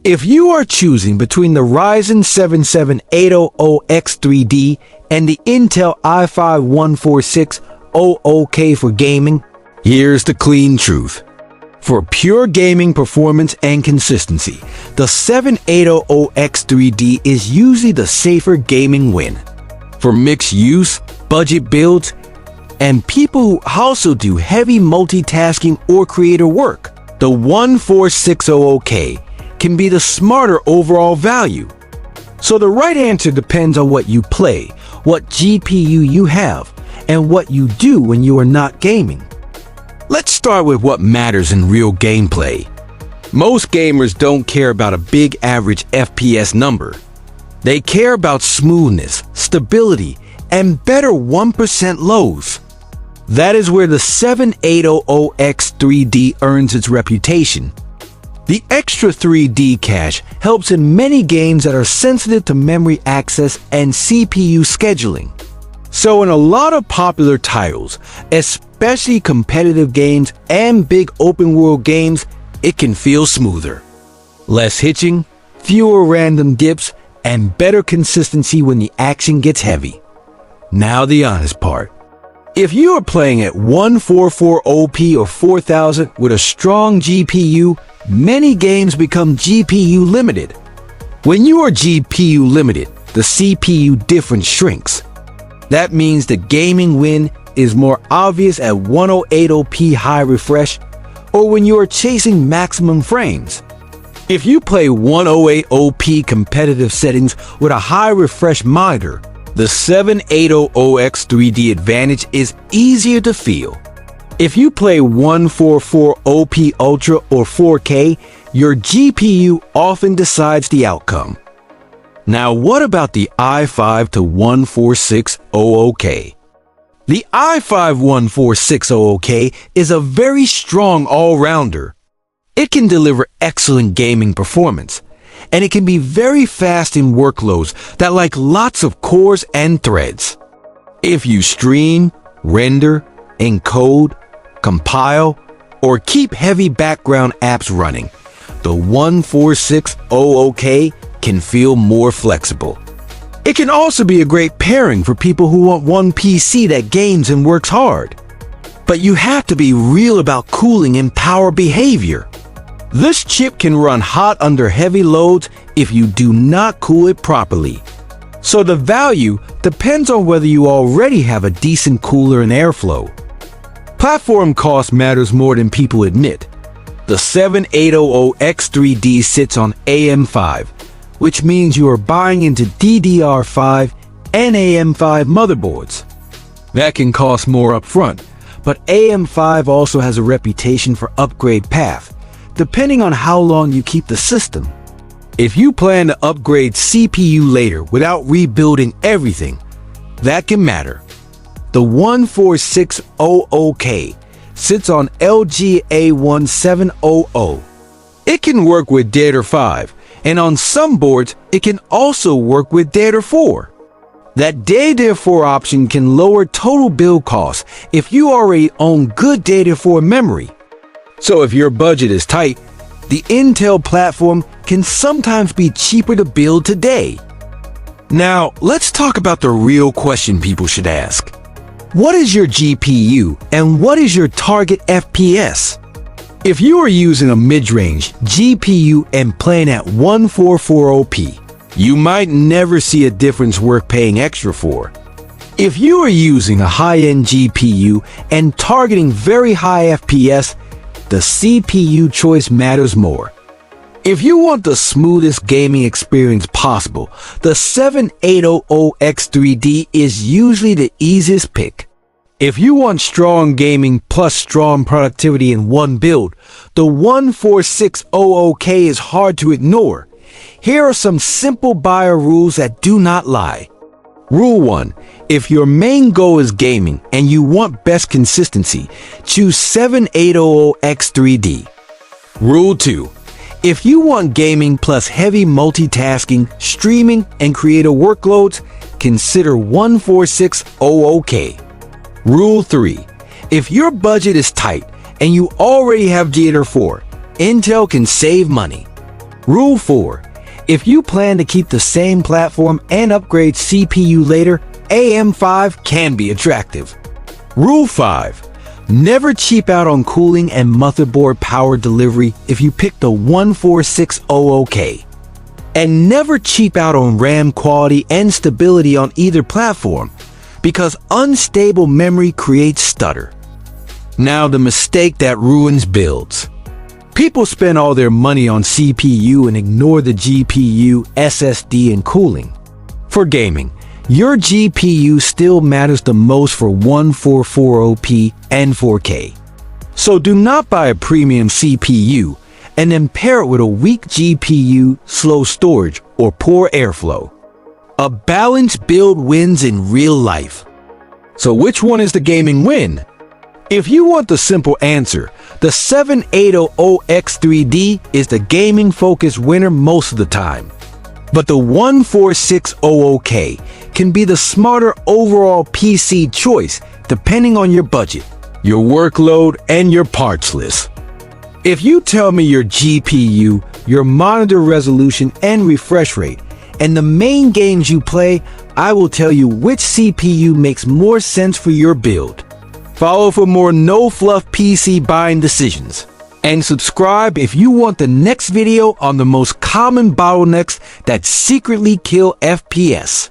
If you are choosing between the Ryzen 77800X3D and the Intel i5-14600K for gaming, here's the clean truth. For pure gaming performance and consistency, the 780X3D is usually the safer gaming win. For mixed use, budget builds, and people who also do heavy multitasking or creator work, the 14600K can be the smarter overall value. So the right answer depends on what you play, what GPU you have, and what you do when you are not gaming. Let's start with what matters in real gameplay. Most gamers don't care about a big average FPS number. They care about smoothness, stability, and better 1% lows. That is where the 780X3D earns its reputation. The extra 3D cache helps in many games that are sensitive to memory access and CPU scheduling. So in a lot of popular titles, especially competitive games and big open world games, it can feel smoother. Less hitching, fewer random dips, and better consistency when the action gets heavy. Now the honest part. If you are playing at 144OP or 4000 with a strong GPU, many games become GPU limited. When you are GPU limited, the CPU difference shrinks. That means the gaming win is more obvious at 108OP high refresh or when you are chasing maximum frames. If you play 108OP competitive settings with a high refresh monitor, the 780X3D advantage is easier to feel. If you play 144OP Ultra or 4K, your GPU often decides the outcome. Now what about the i5-14600K? The i5-14600K is a very strong all-rounder. It can deliver excellent gaming performance, and it can be very fast in workloads that like lots of cores and threads. If you stream, render, encode, compile, or keep heavy background apps running, the 14600K can feel more flexible. It can also be a great pairing for people who want one PC that games and works hard. But you have to be real about cooling and power behavior. This chip can run hot under heavy loads if you do not cool it properly. So the value depends on whether you already have a decent cooler and airflow. Platform cost matters more than people admit. The 780X3D sits on AM5, which means you are buying into DDR5 and AM5 motherboards. That can cost more upfront, but AM5 also has a reputation for upgrade path, depending on how long you keep the system. If you plan to upgrade CPU later without rebuilding everything, that can matter. The 14600K sits on LGA1700. It can work with DDR5, and on some boards, it can also work with DDR4. That DDR4 option can lower total build costs if you already own good DDR4 memory. So if your budget is tight, the Intel platform can sometimes be cheaper to build today. Now, let's talk about the real question people should ask. What is your GPU and what is your target FPS? If you are using a mid-range GPU and playing at 144OP, you might never see a difference worth paying extra for. If you are using a high-end GPU and targeting very high FPS, the CPU choice matters more. If you want the smoothest gaming experience possible, the 780X3D is usually the easiest pick. If you want strong gaming plus strong productivity in one build, the 14600K is hard to ignore. Here are some simple buyer rules that do not lie. Rule 1. If your main goal is gaming and you want best consistency, choose 780X3D. Rule 2. If you want gaming plus heavy multitasking, streaming, and creator workloads, consider 14600K. Rule 3. If your budget is tight and you already have DDR4, Intel can save money. Rule 4. If you plan to keep the same platform and upgrade CPU later, AM5 can be attractive. Rule 5. Never cheap out on cooling and motherboard power delivery if you pick the 14600K. And never cheap out on RAM quality and stability on either platform, because unstable memory creates stutter. Now the mistake that ruins builds. People spend all their money on CPU and ignore the GPU, SSD, and cooling. For gaming, your GPU still matters the most for 1440p and 4K. So do not buy a premium CPU and then pair it with a weak GPU, slow storage, or poor airflow. A balanced build wins in real life. So which one is the gaming win? If you want the simple answer, the 7800X3D is the gaming-focused winner most of the time. But the 14600K can be the smarter overall PC choice depending on your budget, your workload, and your parts list. If you tell me your GPU, your monitor resolution and refresh rate, and the main games you play, I will tell you which CPU makes more sense for your build. Follow for more no-fluff PC buying decisions. And subscribe if you want the next video on the most common bottlenecks that secretly kill FPS.